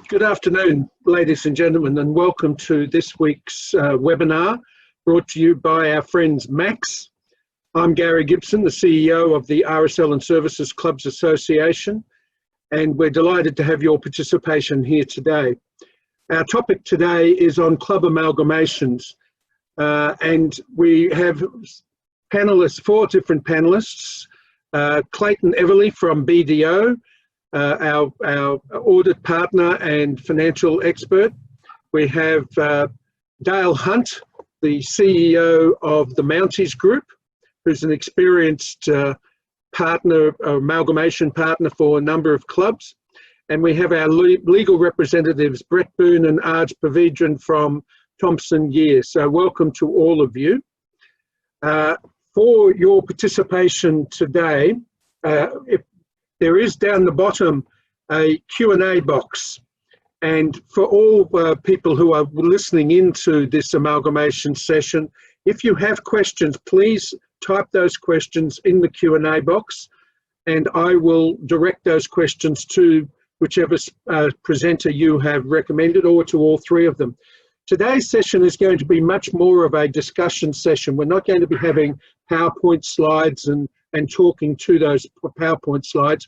Good afternoon, ladies and gentlemen, and welcome to this week's webinar brought to you by our friends Max. I'm Gary Gibson, the CEO of the RSL and Services Clubs Association, and we're delighted to have your participation here today. Our topic today is on club amalgamations, and we have panelists, 4 different panelists. Clayton Eveleigh from BDO, our audit partner and financial expert. We have Dale Hunt, the CEO of the Mounties Group, who's an experienced partner, amalgamation partner for a number of clubs. And we have our legal representatives, Brett Boone and Arj Pavidran from Thompson Gear. So welcome to all of you. For your participation today, if there is down the bottom a Q&A box, and for all people who are listening into this amalgamation session, if you have questions, please type those questions in the Q&A box, and I will direct those questions to whichever presenter you have recommended, or to all 3 of them. Today's session is going to be much more of a discussion session. We're not going to be having PowerPoint slides and talking to those PowerPoint slides.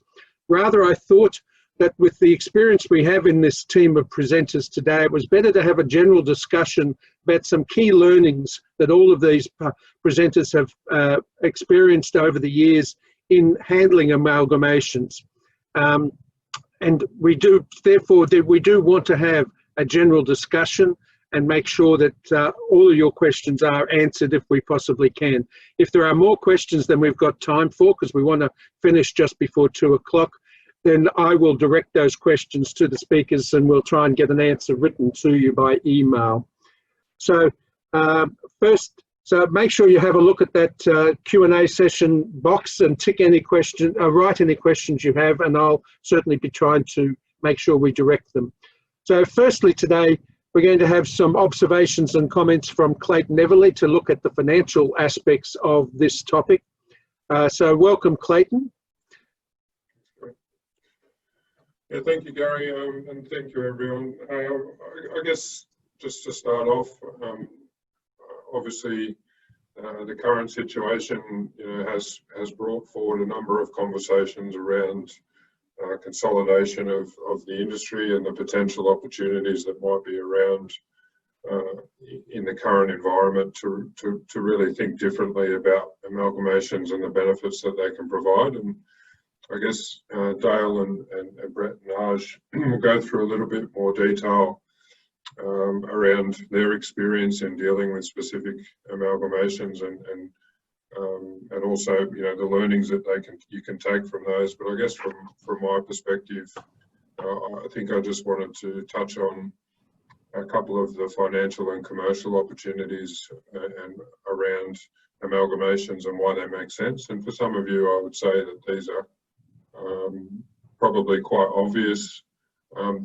Rather, I thought that with the experience we have in this team of presenters today, it was better to have a general discussion about some key learnings that all of these presenters have experienced over the years in handling amalgamations. And we do, therefore, we do want to have a general discussion and make sure that all of your questions are answered if we possibly can. If there are more questions than we've got time for, because we want to finish just before 2 o'clock, then I will direct those questions to the speakers and we'll try and get an answer written to you by email. So first, so make sure you have a look at that Q&A session box and tick any question, write any questions you have, and I'll certainly be trying to make sure we direct them. So firstly today, we're going to have some observations and comments from Clayton Eveleigh to look at the financial aspects of this topic. So welcome, Clayton. Yeah, thank you, Gary, and thank you, everyone. I guess just to start off, obviously, the current situation, has brought forward a number of conversations around consolidation of the industry and the potential opportunities that might be around in the current environment to really think differently about amalgamations and the benefits that they can provide. And I guess Dale and Brett and Arj will go through a little bit more detail around their experience in dealing with specific amalgamations and also, the learnings that you can take from those. But I guess from my perspective, I think I just wanted to touch on a couple of the financial and commercial opportunities and around amalgamations and why they make sense. And for some of you, I would say that these are probably quite obvious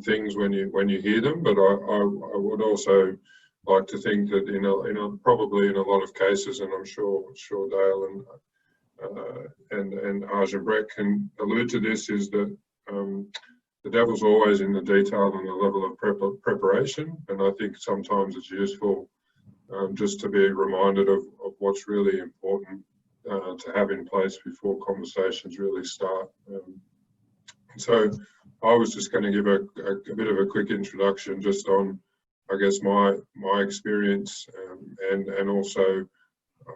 things when you hear them, but I would also like to think that probably in a lot of cases, and I'm sure Dale and Arj and Brett can allude to this, is that the devil's always in the detail and the level of preparation. And I think sometimes it's useful just to be reminded of what's really important to have in place before conversations really start. So I was just going to give a bit of a quick introduction just on, I guess, my experience and also,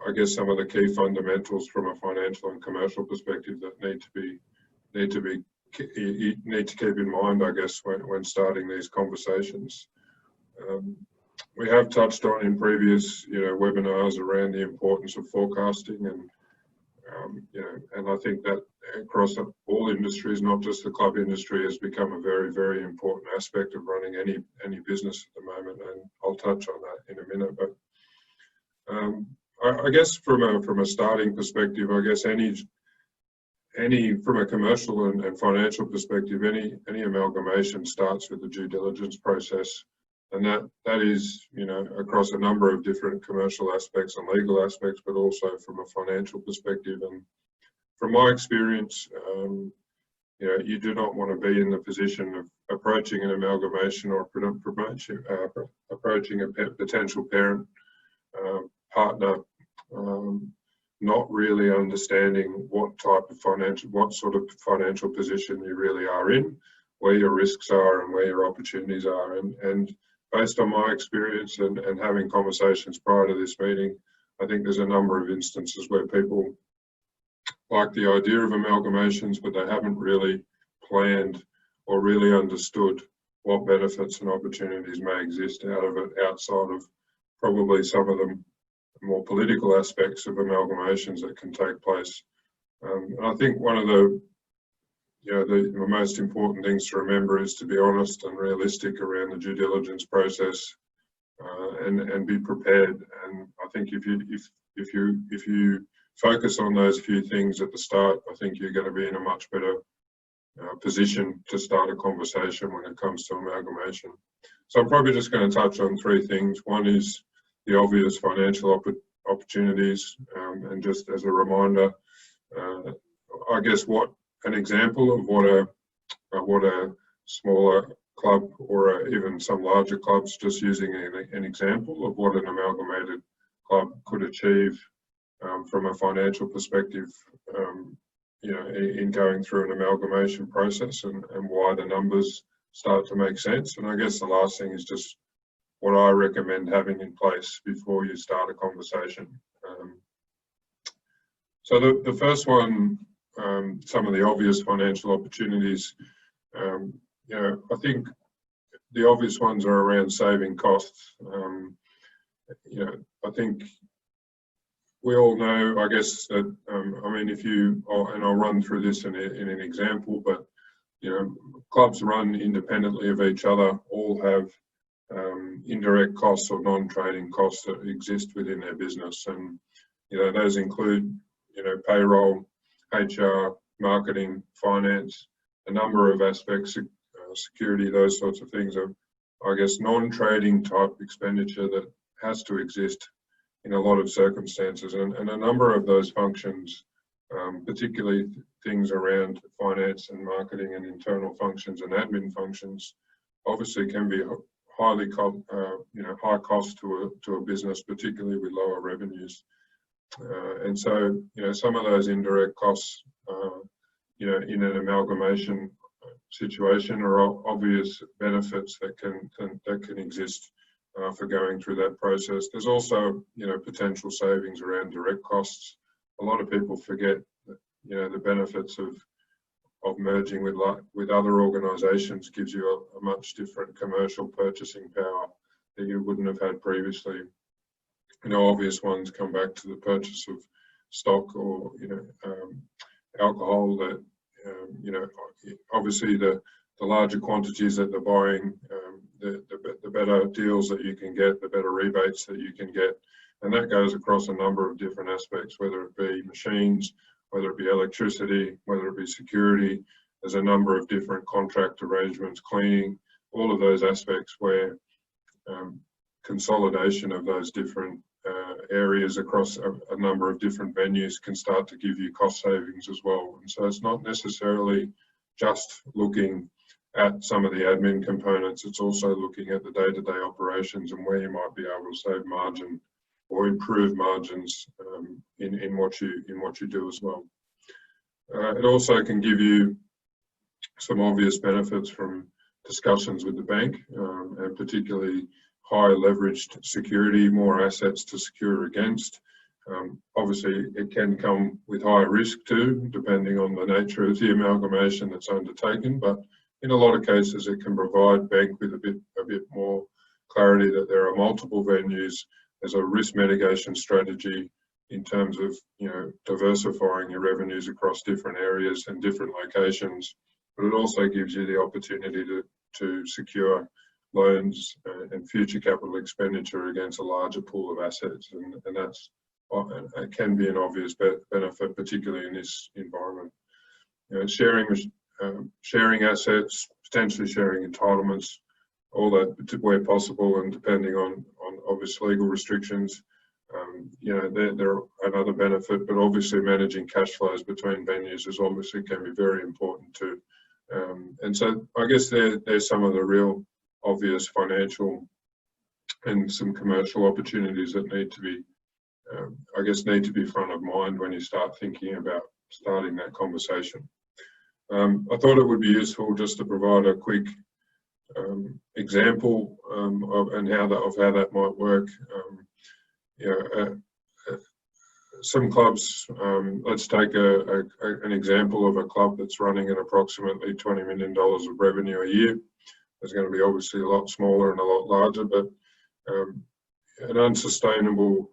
I guess, some of the key fundamentals from a financial and commercial perspective that need to keep in mind, I guess, when starting these conversations. We have touched on in previous webinars around the importance of forecasting, and and I think that across all industries, not just the club industry, has become a very, very important aspect of running any business at the moment, and I'll touch on that in a minute. But I guess from a starting perspective, I guess from a commercial and financial perspective, any amalgamation starts with the due diligence process. And that is, across a number of different commercial aspects and legal aspects, but also from a financial perspective. And from my experience, you do not want to be in the position of approaching an amalgamation or approaching a potential parent partner, not really understanding what sort of financial position you really are in, where your risks are and where your opportunities are. And based on my experience and having conversations prior to this meeting, I think there's a number of instances where people like the idea of amalgamations, but they haven't really planned or really understood what benefits and opportunities may exist out of it, outside of probably some of the more political aspects of amalgamations that can take place. And I think one of the most important things to remember is to be honest and realistic around the due diligence process, and be prepared. And I think if you focus on those few things at the start, I think you're going to be in a much better position to start a conversation when it comes to amalgamation. So I'm probably just going to touch on three things. One is the obvious financial opportunities, and just as a reminder, I guess an example of what a smaller club or even some larger clubs, just using an example of what an amalgamated club could achieve from a financial perspective, in going through an amalgamation process, and why the numbers start to make sense. And I guess the last thing is just what I recommend having in place before you start a conversation. So the first one, some of the obvious financial opportunities, I think the obvious ones are around saving costs. I think we all know, I guess, that, and I'll run through this in an example, but, clubs run independently of each other, all have indirect costs or non-trading costs that exist within their business. And, those include, payroll, HR, marketing, finance, a number of aspects, security, those sorts of things are, I guess, non-trading type expenditure that has to exist in a lot of circumstances. And a number of those functions, particularly things around finance and marketing and internal functions and admin functions, obviously can be high cost to a business, particularly with lower revenues. And so, some of those indirect costs, in an amalgamation situation are obvious benefits that can exist for going through that process. There's also, potential savings around direct costs. A lot of people forget, the benefits of merging with other organisations gives you a much different commercial purchasing power that you wouldn't have had previously. Obvious ones come back to the purchase of stock or alcohol. That obviously the larger quantities that they're buying, the better deals that you can get, the better rebates that you can get, and that goes across a number of different aspects, whether it be machines, whether it be electricity, whether it be security. There's a number of different contract arrangements, cleaning, all of those aspects where consolidation of those different areas across a number of different venues can start to give you cost savings as well. And so it's not necessarily just looking at some of the admin components, it's also looking at the day-to-day operations and where you might be able to save margin or improve margins in what you do as well. It also can give you some obvious benefits from discussions with the bank, and particularly high leveraged security, more assets to secure against. Obviously, it can come with higher risk too, depending on the nature of the amalgamation that's undertaken. But in a lot of cases, it can provide bank with a bit more clarity that there are multiple venues. There's a risk mitigation strategy in terms of diversifying your revenues across different areas and different locations. But it also gives you the opportunity to secure loans and future capital expenditure against a larger pool of assets, and that's can be an obvious benefit, particularly in this environment. Sharing assets, potentially sharing entitlements, all that where possible, and depending on obvious legal restrictions, they're another benefit. But obviously, managing cash flows between venues is obviously can be very important too. And so I guess there's some of the real obvious financial and some commercial opportunities that need to be, need to be front of mind when you start thinking about starting that conversation. I thought it would be useful just to provide a quick example of how that might work. Some clubs, let's take an example of a club that's running at approximately $20 million of revenue a year. There's going to be obviously a lot smaller and a lot larger, but an unsustainable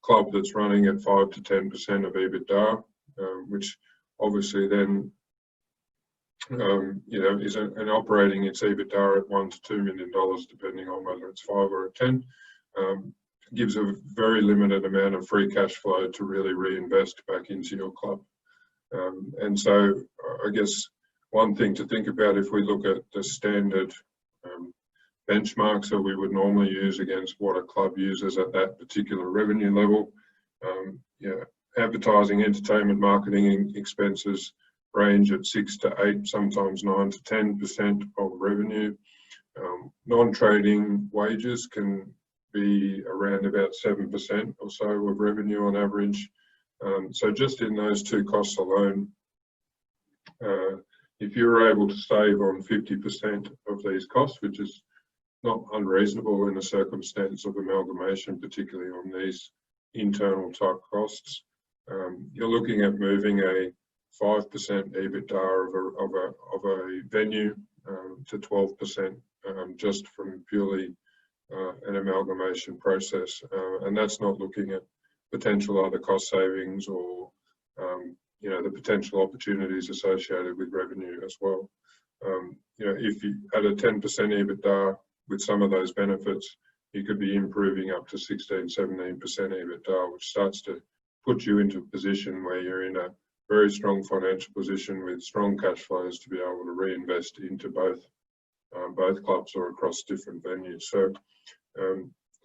club that's running at 5 to 10% of EBITDA, which obviously then is an operating its EBITDA at $1 to $2 million, depending on whether it's 5 or 10. Gives a very limited amount of free cash flow to really reinvest back into your club. And so I guess one thing to think about, if we look at the standard benchmarks that we would normally use against what a club uses at that particular revenue level, advertising, entertainment, marketing expenses range at 6 to 8, sometimes 9 to 10% of revenue. Non-trading wages can be around about 7% or so of revenue on average. So just in those two costs alone, if you're able to save on 50% of these costs, which is not unreasonable in the circumstance of amalgamation, particularly on these internal type costs, you're looking at moving a 5% EBITDA of a venue to 12% just from purely an amalgamation process, and that's not looking at potential other cost savings or the potential opportunities associated with revenue as well. If you had a 10% EBITDA with some of those benefits, you could be improving up to 16-17% EBITDA, which starts to put you into a position where you're in a very strong financial position with strong cash flows to be able to reinvest into both clubs or across different venues. So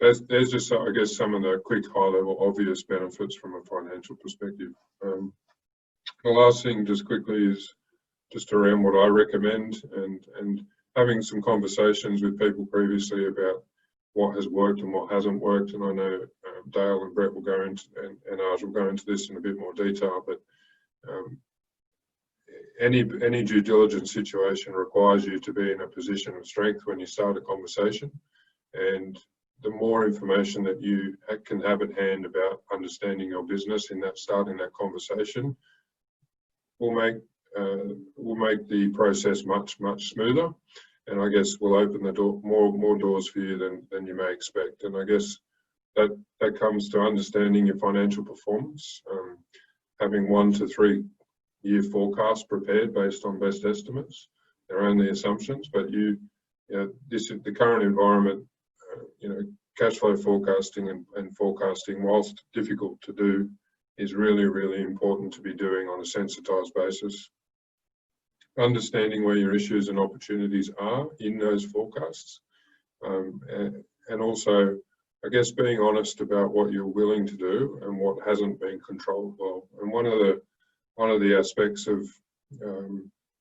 there's just, I guess, some of the quick, high-level, obvious benefits from a financial perspective. The last thing, just quickly, is just around what I recommend and having some conversations with people previously about what has worked and what hasn't worked. And I know Dale and Brett will go into, and Arj will go into this in a bit more detail, but any due diligence situation requires you to be in a position of strength when you start a conversation. And the more information that you can have at hand about understanding your business in that starting that conversation will make the process much smoother, and I guess will open the door, more doors for you than you may expect. And I guess that comes to understanding your financial performance, having 1 to 3 year forecasts prepared based on best estimates. They're only assumptions, but this is the current environment. Cash flow forecasting and forecasting, whilst difficult to do, is really important to be doing on a sensitized basis. Understanding where your issues and opportunities are in those forecasts, and also, I guess, being honest about what you're willing to do and what hasn't been controlled well. And one of the aspects of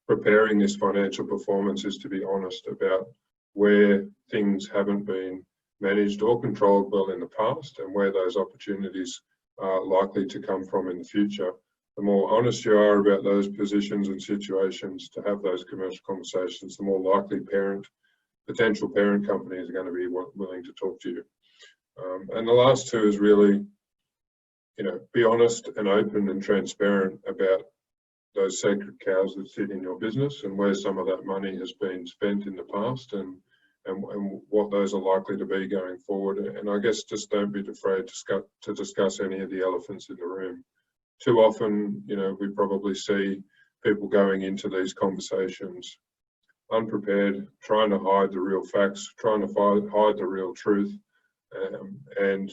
preparing this financial performance is to be honest about where things haven't been managed or controlled well in the past, and where those opportunities are likely to come from in the future. The more honest you are about those positions and situations to have those commercial conversations, the more likely potential parent companies are going to be willing to talk to you. And the last two is really, be honest and open and transparent about those sacred cows that sit in your business and where some of that money has been spent in the past, and what those are likely to be going forward. And I guess just don't be afraid to discuss any of the elephants in the room. Too often, we probably see people going into these conversations unprepared, trying to hide the real facts, trying to hide the real truth. And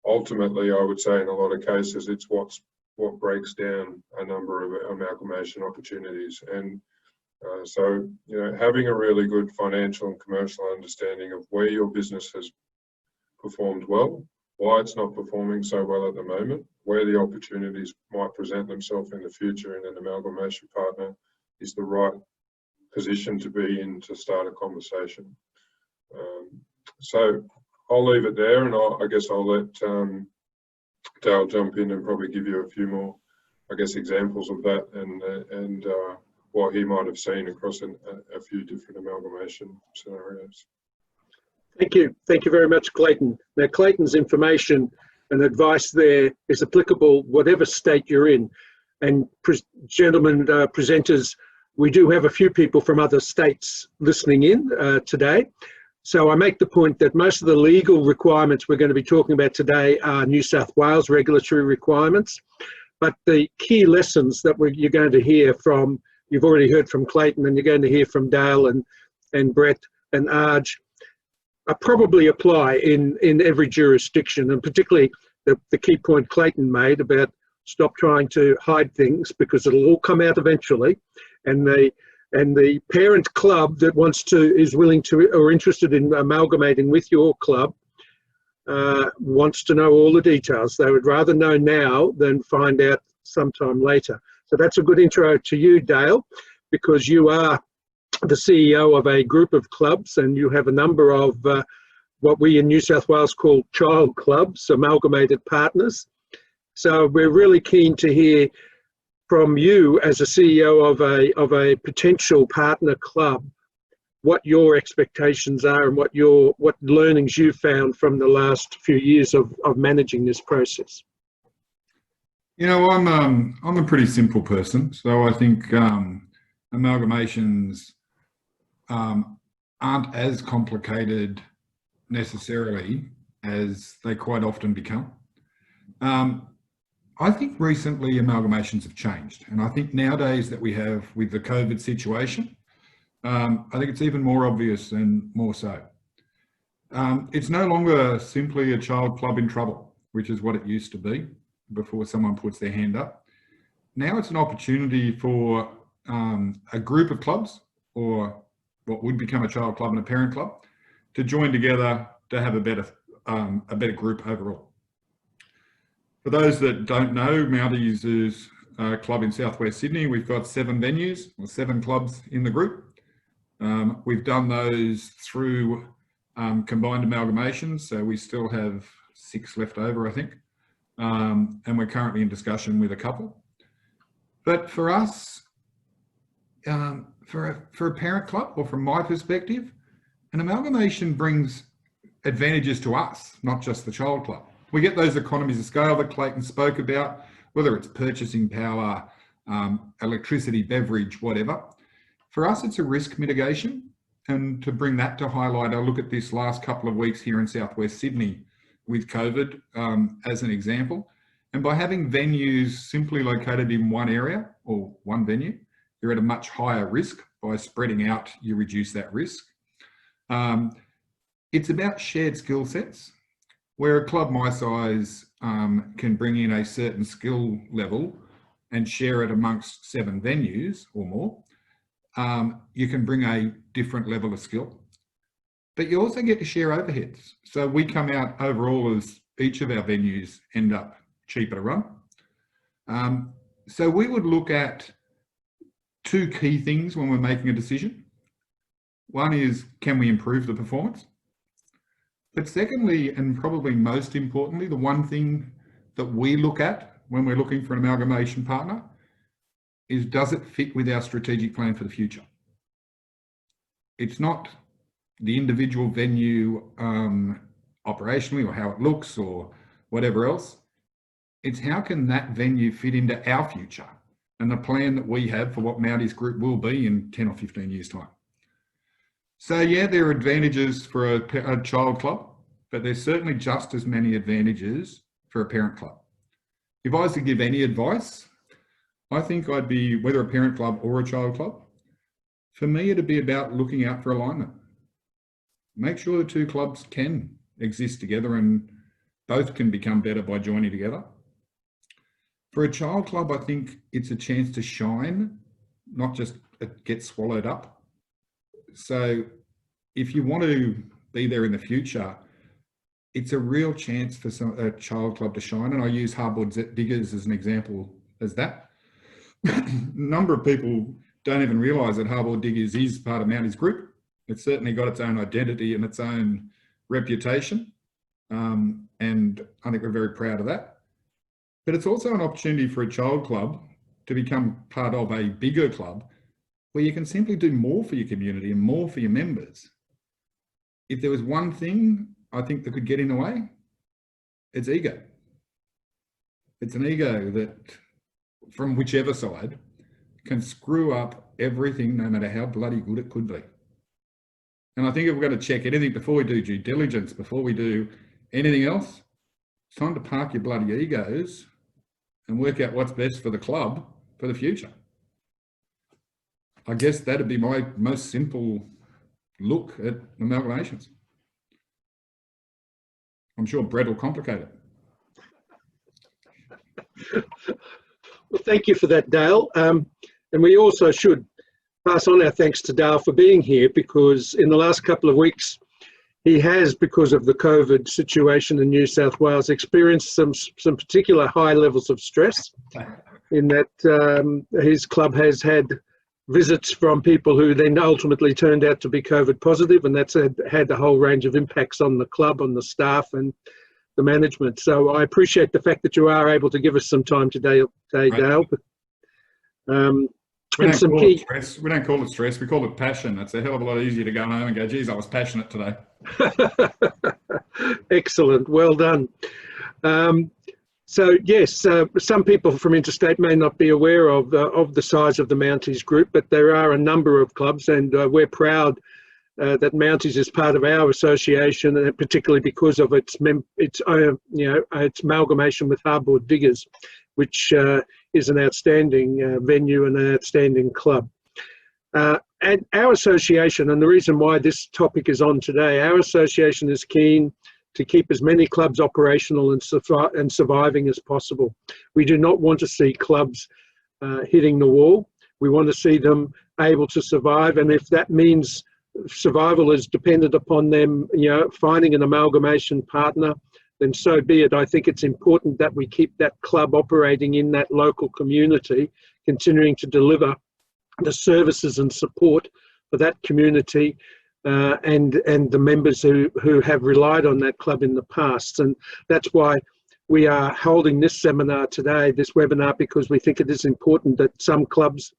ultimately, I would say in a lot of cases, it's what breaks down a number of amalgamation opportunities. And so, having a really good financial and commercial understanding of where your business has performed well, why it's not performing so well at the moment, where the opportunities might present themselves in the future in an amalgamation partner, the right position to be in to start a conversation. So I'll leave it there, and I guess I'll let Dale jump in and probably give you a few more, I guess, examples of that and what he might have seen across a few different amalgamation scenarios. Thank you. Thank you very much, Clayton. Now, Clayton's information and advice there is applicable whatever state you're in. And gentlemen, presenters, we do have a few people from other states listening in today. So I make the point that most of the legal requirements we're going to be talking about today are New South Wales regulatory requirements. But the key lessons that you're going to hear from, you've already heard from Clayton, and you're going to hear from Dale and Brett and Arj, probably apply in every jurisdiction, and particularly the key point Clayton made about stop trying to hide things, because it'll all come out eventually. And the parent club that is willing to or interested in amalgamating with your club wants to know all the details. They would rather know now than find out sometime later. So that's a good intro to you, Dale, because you are the CEO of a group of clubs, and you have a number of what we in New South Wales call child clubs, amalgamated partners. So we're really keen to hear from you as a CEO of a potential partner club, what your expectations are and what learnings you found from the last few years of managing this process. You know, I'm a pretty simple person, so I think amalgamations aren't as complicated necessarily as they quite often become. I think recently amalgamations have changed, and I think nowadays that we have with the COVID situation, I think it's even more obvious and more so. It's no longer simply a child club in trouble, which is what it used to be before someone puts their hand up. Now it's an opportunity for a group of clubs, or what would become a child club and a parent club, to join together to have a better group overall. For those that don't know, Mounties is a club in southwest Sydney. We've got 7 venues, or 7 clubs in the group. We've done those through combined amalgamations, so we still have 6 left over, I think. And we're currently in discussion with a couple. But for us, for a parent club, or from my perspective, an amalgamation brings advantages to us, not just the child club. We get those economies of scale that Clayton spoke about, whether it's purchasing power, electricity, beverage, whatever. For us, it's a risk mitigation. And to bring that to highlight, I look at this last couple of weeks here in southwest Sydney with COVID as an example. And by having venues simply located in one area or one venue, you're at a much higher risk. By spreading out, you reduce that risk. It's about shared skill sets. Where a club my size can bring in a certain skill level and share it amongst 7 venues or more, you can bring a different level of skill. But you also get to share overheads. So we come out overall as each of our venues end up cheaper to run. So we would look at 2 key things when we're making a decision. One is, can we improve the performance? But secondly, and probably most importantly, the one thing that we look at when we're looking for an amalgamation partner is, does it fit with our strategic plan for the future? It's not the individual venue operationally, or how it looks, or whatever else. It's how can that venue fit into our future and the plan that we have for what Mounties Group will be in 10 or 15 years' time. So yeah, there are advantages for a child club, but there's certainly just as many advantages for a parent club. If I was to give any advice, I think I'd be, whether a parent club or a child club, for me it'd be about looking out for alignment. Make sure the 2 clubs can exist together and both can become better by joining together. For a child club, I think it's a chance to shine, not just get swallowed up. So if you want to be there in the future, it's a real chance for a child club to shine. And I use Hardboard Diggers as an example as that. A number of people don't even realise that Harbord Diggers is part of Mounties Group. It's certainly got its own identity and its own reputation. And I think we're very proud of that. But it's also an opportunity for a child club to become part of a bigger club where you can simply do more for your community and more for your members. If there was one thing I think that could get in the way, it's ego. It's an ego that, from whichever side, can screw up everything, no matter how bloody good it could be. And I think if we're going to check anything before we do due diligence, before we do anything else, it's time to park your bloody egos and work out what's best for the club for the future. I guess that'd be my most simple look at amalgamations. I'm sure Brett will complicate it. Well, thank you for that, Dale. And we also should pass on our thanks to Dale for being here, because in the last couple of weeks, he has, because of the COVID situation in New South Wales, experienced some particular high levels of stress, in that his club has had visits from people who then ultimately turned out to be COVID positive, and that's had a whole range of impacts on the club, on the staff and the management. So I appreciate the fact that you are able to give us some time today, Dale. We don't call it stress, we call it passion. It's a hell of a lot easier to go home and go, geez, I was passionate today. Excellent, well done. So yes, some people from interstate may not be aware of the size of the Mounties Group, but there are a number of clubs, and we're proud that Mounties is part of our association, and particularly because of its amalgamation with Harbord Diggers, which is an outstanding venue and an outstanding club. And our association, and the reason why this topic is on today, our association is keen to keep as many clubs operational and surviving as possible. We do not want to see clubs hitting the wall. We want to see them able to survive, and if that means survival is dependent upon them, finding an amalgamation partner, then so be it. I think it's important that we keep that club operating in that local community, continuing to deliver the services and support for that community and the members who have relied on that club in the past. And that's why we are holding this seminar today, this webinar, because we think it is important that some clubs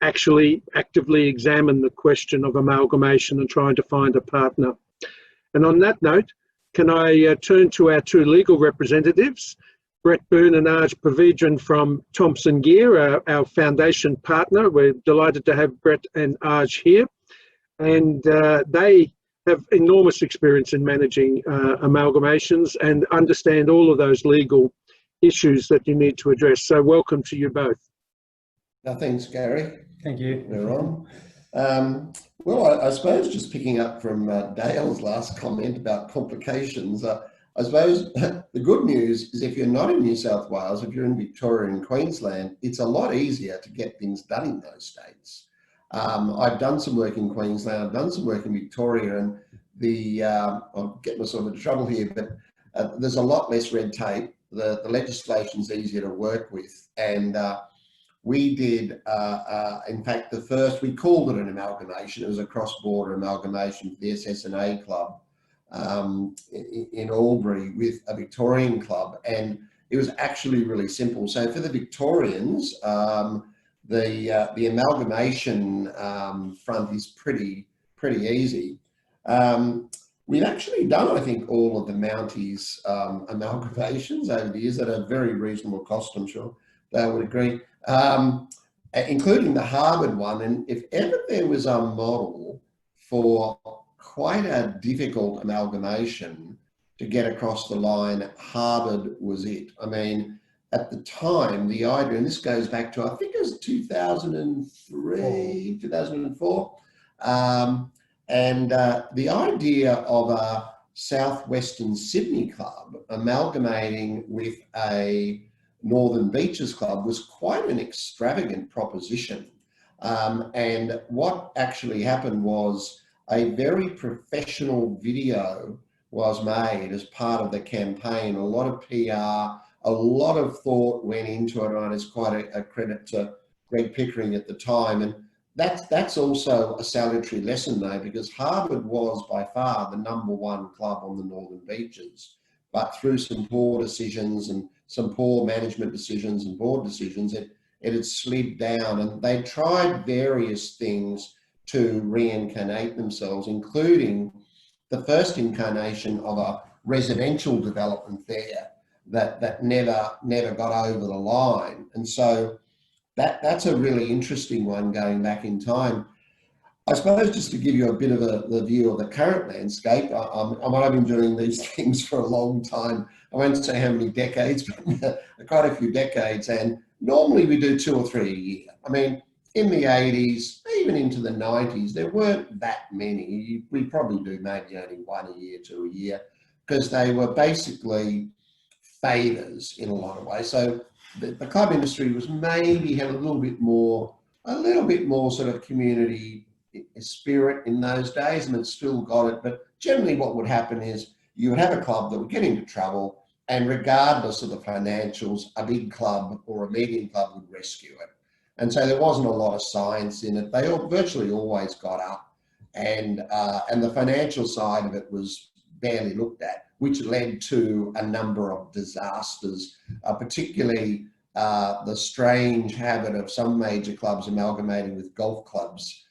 actually actively examine the question of amalgamation and trying to find a partner. And on that note, can I turn to our two legal representatives, Brett Boone and Aj Pavidran from Thompson Gear, our foundation partner. We're delighted to have Brett and Aj here. And they have enormous experience in managing amalgamations and understand all of those legal issues that you need to address. So welcome to you both. Thanks, Gary. Thank you. We're on. Well, I suppose just picking up from Dale's last comment about complications, I suppose the good news is if you're not in New South Wales, if you're in Victoria and Queensland, it's a lot easier to get things done in those states. I've done some work in Queensland, I've done some work in Victoria, and I'll get myself into trouble here, but there's a lot less red tape. The legislation's easier to work with, and we did, in fact, we called it an amalgamation. It was a cross-border amalgamation for the SSNA club in Albury with a Victorian club, and it was actually really simple. So for the Victorians, the amalgamation front is pretty easy. We've actually done, I think, all of the Mounties amalgamations over the years at a very reasonable cost, I'm sure they would agree, including the Harbord one. And if ever there was a model for quite a difficult amalgamation to get across the line, Harbord was it. I mean, at the time, the idea, and this goes back to, I think it was 2003, 2004, and the idea of a Southwestern Sydney club amalgamating with a Northern Beaches club was quite an extravagant proposition. And what actually happened was a very professional video was made as part of the campaign. A lot of PR, a lot of thought went into it, and it's quite a credit to Greg Pickering at the time. And that's also a salutary lesson though, because Harvard was by far the #1 club on the Northern Beaches, but through some poor decisions and some poor management decisions and board decisions, it had slid down, and they tried various things to reincarnate themselves, including the first incarnation of a residential development there that never got over the line. And so that's a really interesting one going back in time. I suppose just to give you a bit of the view of the current landscape, I might have been doing these things for a long time. I won't say how many decades, but quite a few decades. And normally we do 2 or 3 a year. I mean, in the 80s, even into the 90s, there weren't that many. We probably do maybe only 1 a year, 2 a year, because they were basically favours in a lot of ways. So the club industry was maybe had a little bit more sort of community spirit in those days, and it's still got it. But generally what would happen is you would have a club that would get into trouble, and regardless of the financials, a big club or a medium club would rescue it. And so there wasn't a lot of science in it. They all virtually always got up, and the financial side of it was barely looked at, which led to a number of disasters, particularly the strange habit of some major clubs amalgamating with golf clubs,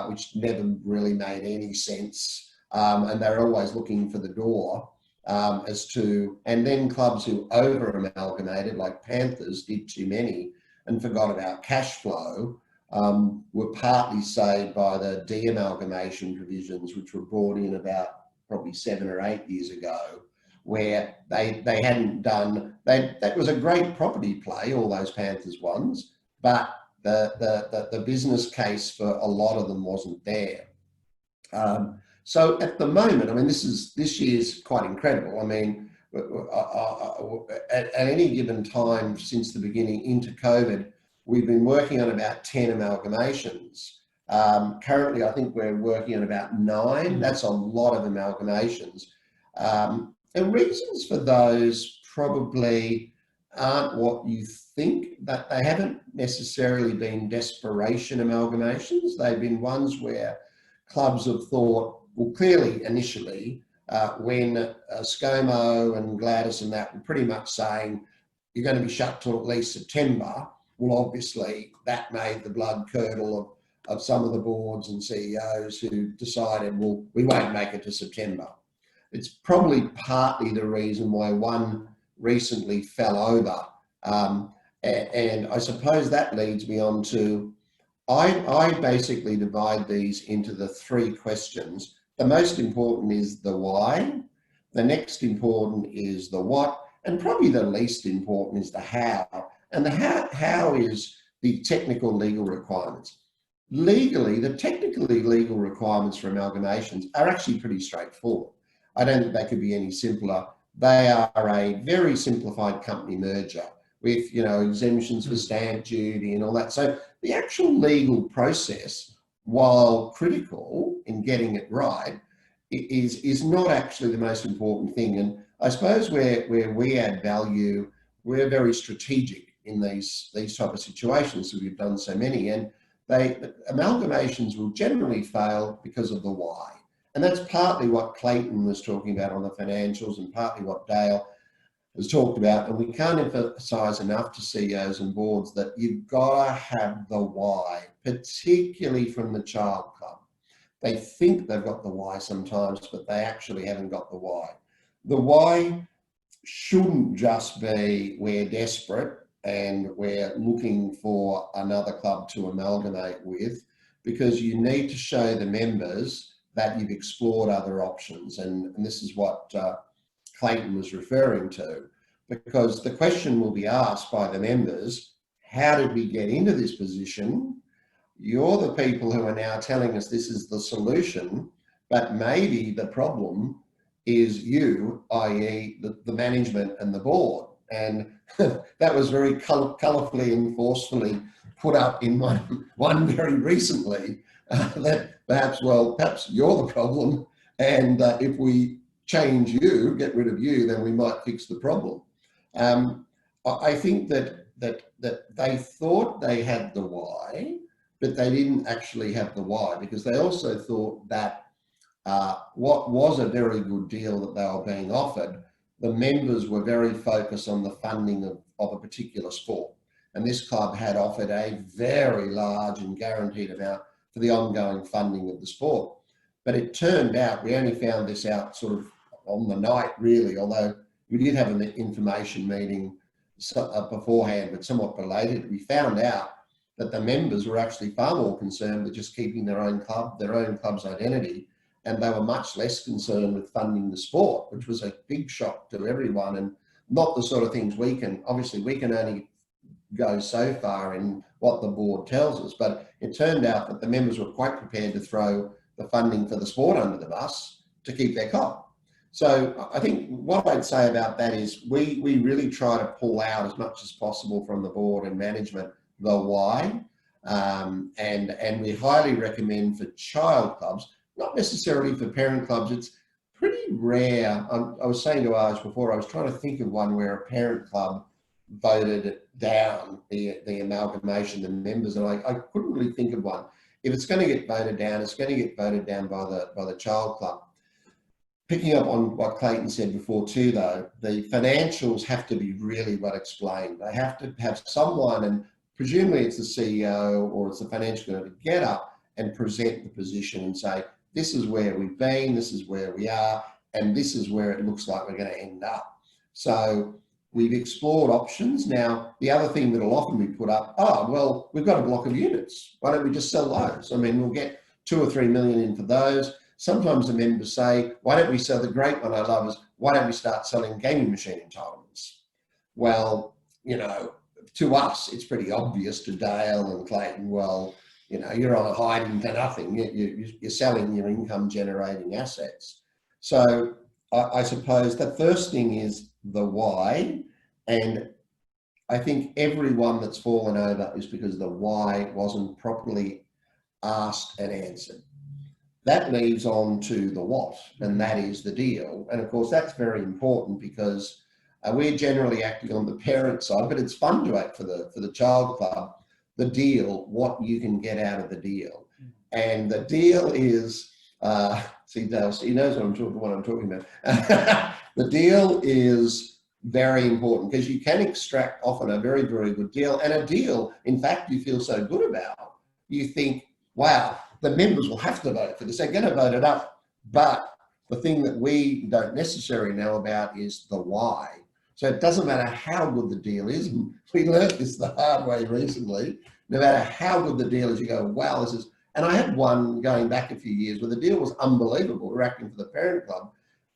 which never really made any sense. And they're always looking for the door and then clubs who over amalgamated, like Panthers did too many and forgot about cash flow, were partly saved by the de-amalgamation provisions, which were brought in about probably 7 or 8 years ago, where they hadn't done, that was a great property play, all those Panthers ones, but the business case for a lot of them wasn't there. So at the moment, I mean, this year's quite incredible. I mean, at any given time since the beginning into COVID, we've been working on about 10 amalgamations. Currently, I think we're working on about 9. That's a lot of amalgamations. And reasons for those probably aren't what you think, that they haven't necessarily been desperation amalgamations. They've been ones where clubs have thought, well, clearly initially, when ScoMo and Gladys and that were pretty much saying you're going to be shut till at least September, well, obviously that made the blood curdle of some of the boards and CEOs who decided, well, we won't make it to September. It's probably partly the reason why one recently fell over. And I suppose that leads me on to, I basically divide these into the 3 questions. The most important is the why, the next important is the what, and probably the least important is the how. And the how is the technical legal requirements. Legally, the technically legal requirements for amalgamations are actually pretty straightforward. I don't think they could be any simpler. They are a very simplified company merger with, you know, exemptions for stamp duty and all that. So the actual legal process, while critical in getting it right, is not actually the most important thing. And I suppose where we add value, we're very strategic in these type of situations, so we've done so many, and amalgamations will generally fail because of the why. And that's partly what Clayton was talking about on the financials, and partly what Dale has talked about. And we can't emphasize enough to CEOs and boards that you've got to have the why, particularly from the child club. They think they've got the why sometimes, but they actually haven't got the why. The why shouldn't just be we're desperate and we're looking for another club to amalgamate with, because you need to show the members that you've explored other options. And this is what Clayton was referring to, because the question will be asked by the members, how did we get into this position? You're the people who are now telling us this is the solution, but maybe the problem is you, i.e. the management and the board. And that was very colourfully and forcefully put up in one very recently, that perhaps you're the problem, and if we change you, get rid of you, then we might fix the problem. I think that that they thought they had the why, but they didn't actually have the why, because they also thought that what was a very good deal that they were being offered, the members were very focused on the funding of a particular sport. And this club had offered a very large and guaranteed amount for the ongoing funding of the sport. But it turned out, we only found this out sort of on the night really, although we did have an information meeting beforehand, but somewhat belated. We found out that the members were actually far more concerned with just keeping their own club's identity, and they were much less concerned with funding the sport, which was a big shock to everyone, and not the sort of things we can only go so far in what the board tells us, but it turned out that the members were quite prepared to throw the funding for the sport under the bus to keep their club. So I think what I'd say about that is we really try to pull out as much as possible from the board and management the why, and we highly recommend for child clubs, not necessarily for parent clubs. It's pretty rare. I was saying to Arj before, I was trying to think of one where a parent club voted down the amalgamation, the members, and I couldn't really think of one. If it's going to get voted down, it's going to get voted down by the child club. Picking up on what Clayton said before too, though, the financials have to be really well explained. They have to have someone, and presumably it's the CEO or it's the financial guy, to get up and present the position and say, this is where we've been, this is where we are, and this is where it looks like we're going to end up. So we've explored options. Now, the other thing that will often be put up, oh, well, we've got a block of units. Why don't we just sell those? I mean, we'll get 2 or 3 million in for those. Sometimes the members say, why don't we sell, the great one I love is, why don't we start selling gaming machine entitlements? Well, you know, to us, it's pretty obvious, to Dale and Clayton, well, you know, you're on a hiding for nothing. You're selling your income generating assets. So I suppose the first thing is the why, and I think everyone that's fallen over is because the why wasn't properly asked and answered. That leads on to the what, and that is the deal. And of course, that's very important because we're generally acting on the parent side, but it's fun to act for the child club. The deal, what you can get out of the deal. And the deal is, see Dale, he knows what I'm talking about. The deal is very important because you can extract often a very, very good deal, and a deal, in fact, you feel so good about, you think, wow, the members will have to vote for this. They're going to vote it up. But the thing that we don't necessarily know about is the why. So it doesn't matter how good the deal is. We learned this the hard way recently. No matter how good the deal is, you go, wow, this is, and I had one going back a few years where the deal was unbelievable. We're acting for the parent club.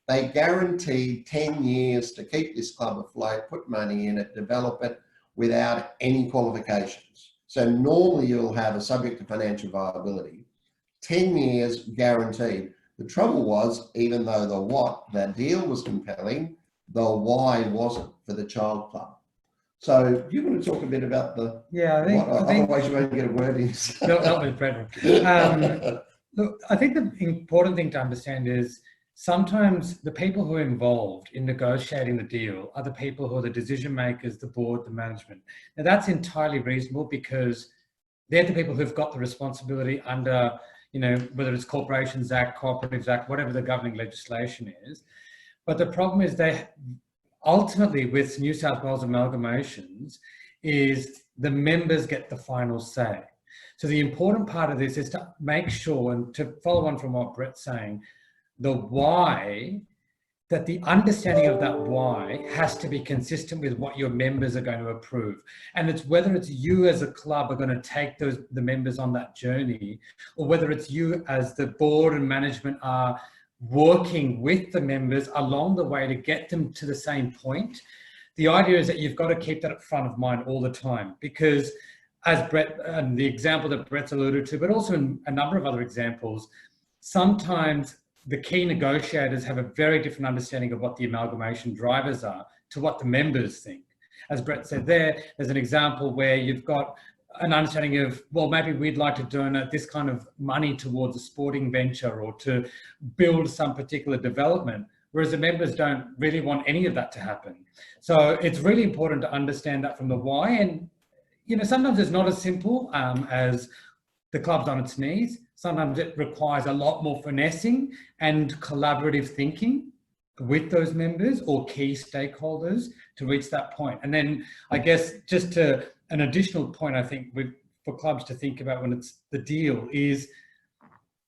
They guaranteed 10 years to keep this club afloat, put money in it, develop it without any qualifications. So normally you'll have a subject to financial viability, 10 years guaranteed. The trouble was, even though the deal was compelling, the why wasn't for the child club. So do you want to talk a bit about the, otherwise you won't get a word in. Not with Brendan. Look, I think the important thing to understand is sometimes the people who are involved in negotiating the deal are the people who are the decision makers, the board, the management. Now that's entirely reasonable because they're the people who've got the responsibility under, you know, whether it's Corporations Act, Cooperatives Act, whatever the governing legislation is. But the problem is they ultimately, with New South Wales amalgamations, is the members get the final say. So the important part of this is to make sure, and to follow on from what Brett's saying, the why, that the understanding of that why has to be consistent with what your members are going to approve. And it's whether it's you as a club are going to take the members on that journey, or whether it's you as the board and management are working with the members along the way to get them to the same point. The idea is that you've got to keep that at front of mind all the time, because as Brett, and the example that Brett's alluded to, but also in a number of other examples, sometimes the key negotiators have a very different understanding of what the amalgamation drivers are to what the members think. As Brett said there's an example where you've got an understanding of, well, maybe we'd like to donate this kind of money towards a sporting venture or to build some particular development. whereas the members don't really want any of that to happen. So it's really important to understand that from the why. And, you know, sometimes it's not as simple as the club's on its knees. Sometimes it requires a lot more finessing and collaborative thinking with those members or key stakeholders to reach that point. And then I guess just to an additional point, I think for clubs to think about when it's the deal is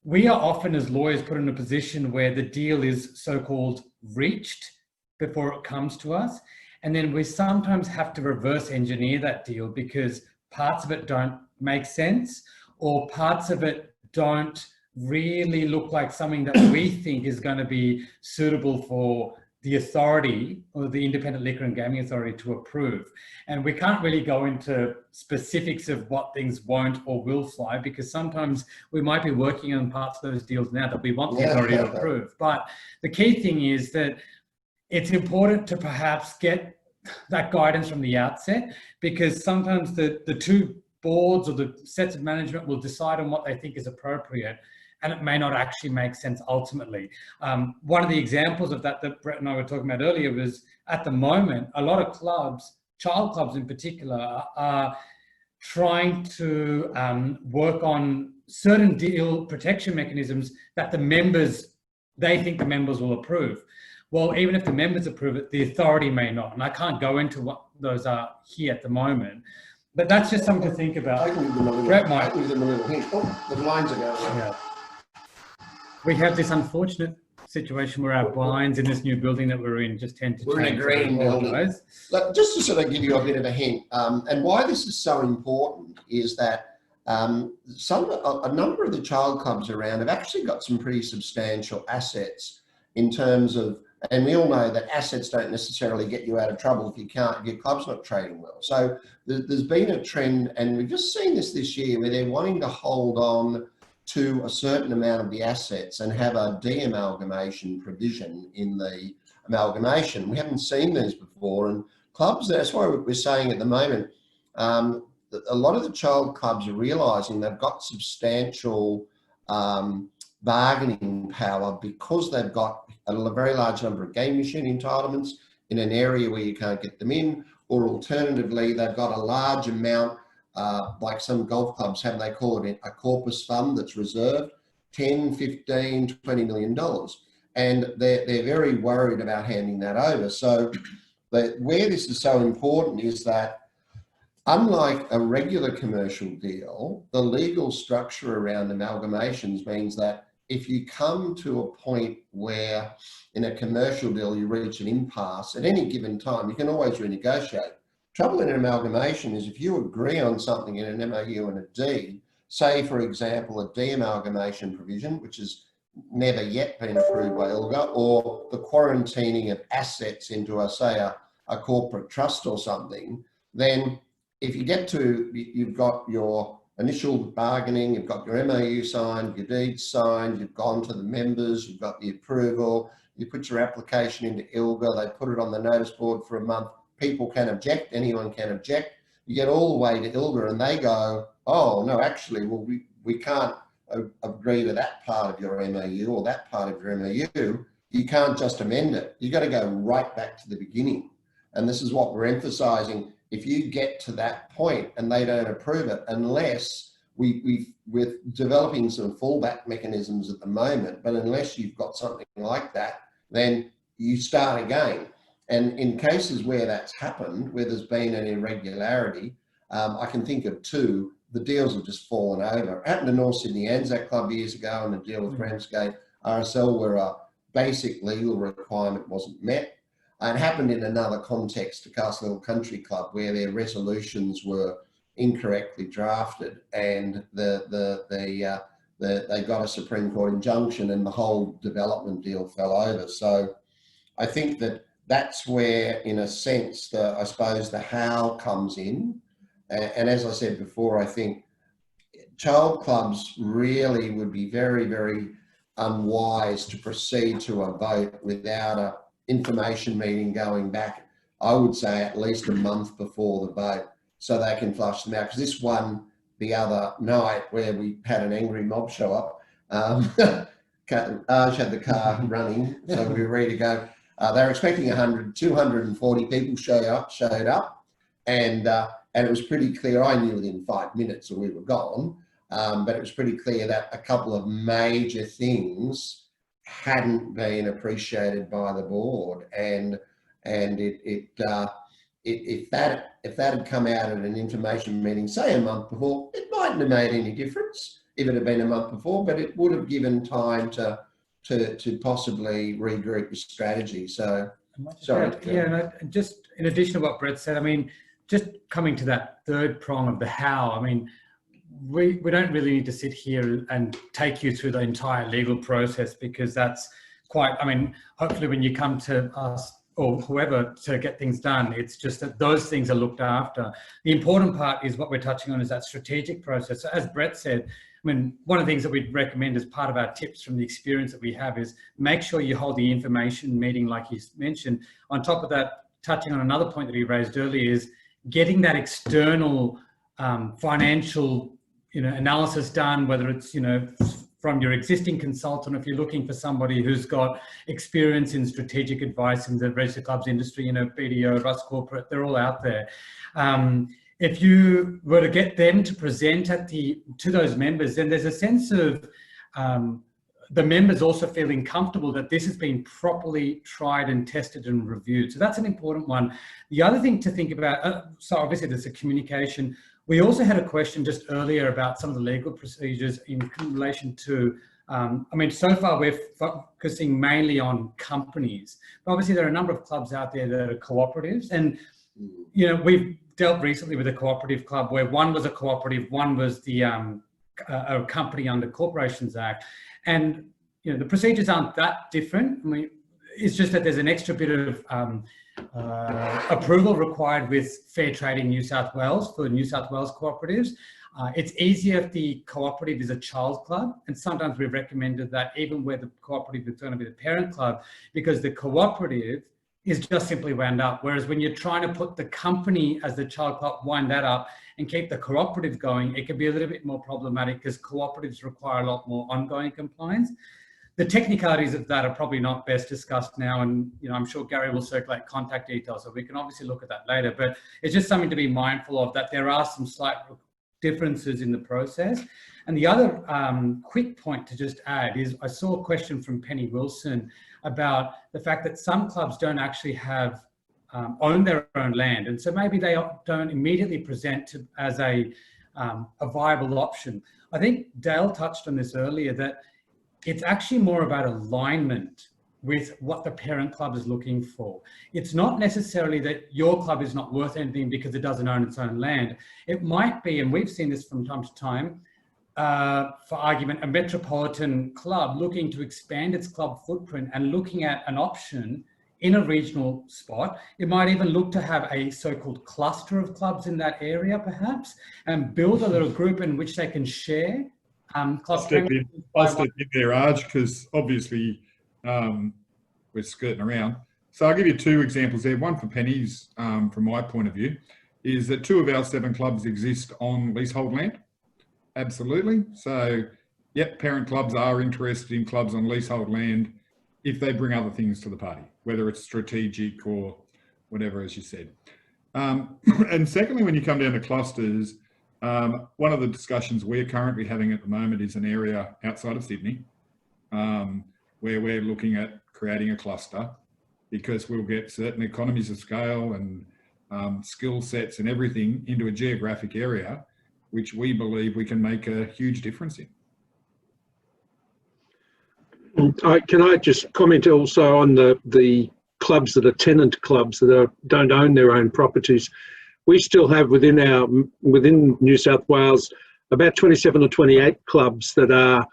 we are often as lawyers put in a position where the deal is so-called reached before it comes to us. And then we sometimes have to reverse engineer that deal because parts of it don't make sense or parts of it don't really look like something that we think is going to be suitable for the authority or the Independent Liquor and Gaming Authority to approve. And we can't really go into specifics of what things won't or will fly because sometimes we might be working on parts of those deals now that we want the authority to approve. But the key thing is that it's important to perhaps get that guidance from the outset because sometimes the two boards or the sets of management will decide on what they think is appropriate and it may not actually make sense ultimately. One of the examples of that Brett and I were talking about earlier was at the moment, a lot of clubs, child clubs in particular, are trying to work on certain deal protection mechanisms that they think the members will approve. Well, even if the members approve it, the authority may not. And I can't go into what those are here at the moment. But that's just something to think about. I can give them a little, Brett might. I can give them a little hint. Oh, the blinds are going. Yeah. We have this unfortunate situation where our blinds in this new building that we're in just tend to change. We're in a green building. Look, just to sort of give you a bit of a hint, and why this is so important is that a number of the child clubs around have actually got some pretty substantial assets in terms of, and we all know that assets don't necessarily get you out of trouble if your club's not trading well. So there's been a trend, and we've just seen this year, where they're wanting to hold on to a certain amount of the assets and have a de-amalgamation provision in the amalgamation. We haven't seen these before, and clubs, that's why we're saying at the moment, a lot of the child clubs are realising they've got substantial bargaining power because they've got a very large number of game machine entitlements in an area where you can't get them in, or alternatively, they've got a large amount, like some golf clubs have, they call it a corpus fund that's reserved, 10, 15, $20 million. And they're very worried about handing that over. So where this is so important is that unlike a regular commercial deal, the legal structure around amalgamations means that if you come to a point where in a commercial deal you reach an impasse at any given time, you can always renegotiate. Trouble in an amalgamation is if you agree on something in an MOU and a deed, say for example a de-amalgamation provision, which has never yet been approved by ILGA, or the quarantining of assets into a corporate trust or something, then if you get to, you've got your initial bargaining, you've got your MOU signed, your deeds signed, you've gone to the members, you've got the approval, you put your application into ILGA, they put it on the notice board for a month, people can object, anyone can object, you get all the way to ILGA and they go, oh no, actually, well, we can't agree to that part of your MOU or that part of your MOU, you can't just amend it, you've got to go right back to the beginning. And this is what we're emphasising. If you get to that point and they don't approve it, unless we're developing some fallback mechanisms at the moment, but unless you've got something like that, then you start again. And in cases where that's happened, where there's been an irregularity, I can think of two, the deals have just fallen over. It happened to North Sydney Anzac Club years ago, and the deal with Ramsgate RSL where a basic legal requirement wasn't met. And it happened in another context to Castle Hill Country Club where their resolutions were incorrectly drafted and they got a Supreme Court injunction and the whole development deal fell over. So I think that's where, in a sense, I suppose the how comes in. And as I said before, I think child clubs really would be very, very unwise to proceed to a vote without a information meeting going back, I would say at least a month before the vote, so they can flush them out. Because this one, the other night where we had an angry mob show up, had the car running, so we were ready to go. They were expecting 240 people showed up, and it was pretty clear. I knew within 5 minutes that we were gone, but it was pretty clear that a couple of major things hadn't been appreciated by the board, and if that had come out at an information meeting, say a month before, it mightn't have made any difference if it had been a month before, but it would have given time to possibly regroup the strategy. So, sorry. Yeah, no, just in addition to what Brett said, I mean, just coming to that third prong of the how, I mean, we don't really need to sit here and take you through the entire legal process, because that's quite, I mean, hopefully when you come to us or whoever to get things done, it's just that those things are looked after. The important part is what we're touching on is that strategic process. So as Brett said, I mean, one of the things that we'd recommend as part of our tips from the experience that we have is make sure you hold the information meeting like you mentioned. On top of that, touching on another point that he raised earlier is getting that external financial analysis done, whether it's, from your existing consultant, if you're looking for somebody who's got experience in strategic advice in the registered clubs industry, BDO, Russ Corporate, they're all out there. If you were to get them to present to those members, then there's a sense of the members also feeling comfortable that this has been properly tried and tested and reviewed. So that's an important one. The other thing to think about, so obviously there's a communication. We also had a question just earlier about some of the legal procedures in relation to, I mean, so far we're focusing mainly on companies, but obviously there are a number of clubs out there that are cooperatives. And, we've dealt recently with a cooperative club where one was a cooperative, one was the a company under Corporations Act. And, the procedures aren't that different. I mean, it's just that there's an extra bit of approval required with Fair Trading New South Wales for New South Wales cooperatives. It's easier if the cooperative is a child club, and sometimes we've recommended that even where the cooperative is going to be the parent club, because the cooperative is just simply wound up. Whereas when you're trying to put the company as the child club, wind that up and keep the cooperative going, it can be a little bit more problematic because cooperatives require a lot more ongoing compliance. The technicalities of that are probably not best discussed now, and I'm sure Gary will circulate contact details, so we can obviously look at that later. But it's just something to be mindful of, that there are some slight differences in the process. And the other quick point to just add is, I saw a question from Penny Wilson about the fact that some clubs don't actually have own their own land, and so maybe they don't immediately present as a viable option. I think Dale touched on this earlier, that it's actually more about alignment with what the parent club is looking for. It's not necessarily that your club is not worth anything because it doesn't own its own land. It might be, and we've seen this from time to time, for argument, a metropolitan club looking to expand its club footprint and looking at an option in a regional spot. It might even look to have a so-called cluster of clubs in that area, perhaps, and build a little group in which they can share. I'll step in there, Raj, because obviously we're skirting around. So I'll give you two examples there. One for Penny's, from my point of view, is that 2 of our 7 clubs exist on leasehold land. Absolutely. So, yep, parent clubs are interested in clubs on leasehold land if they bring other things to the party, whether it's strategic or whatever, as you said. And secondly, when you come down to clusters, one of the discussions we're currently having at the moment is an area outside of Sydney where we're looking at creating a cluster, because we'll get certain economies of scale and skill sets and everything into a geographic area, which we believe we can make a huge difference in. Can I just comment also on the clubs that are tenant clubs that don't own their own properties? We still have within New South Wales about 27 or 28 clubs that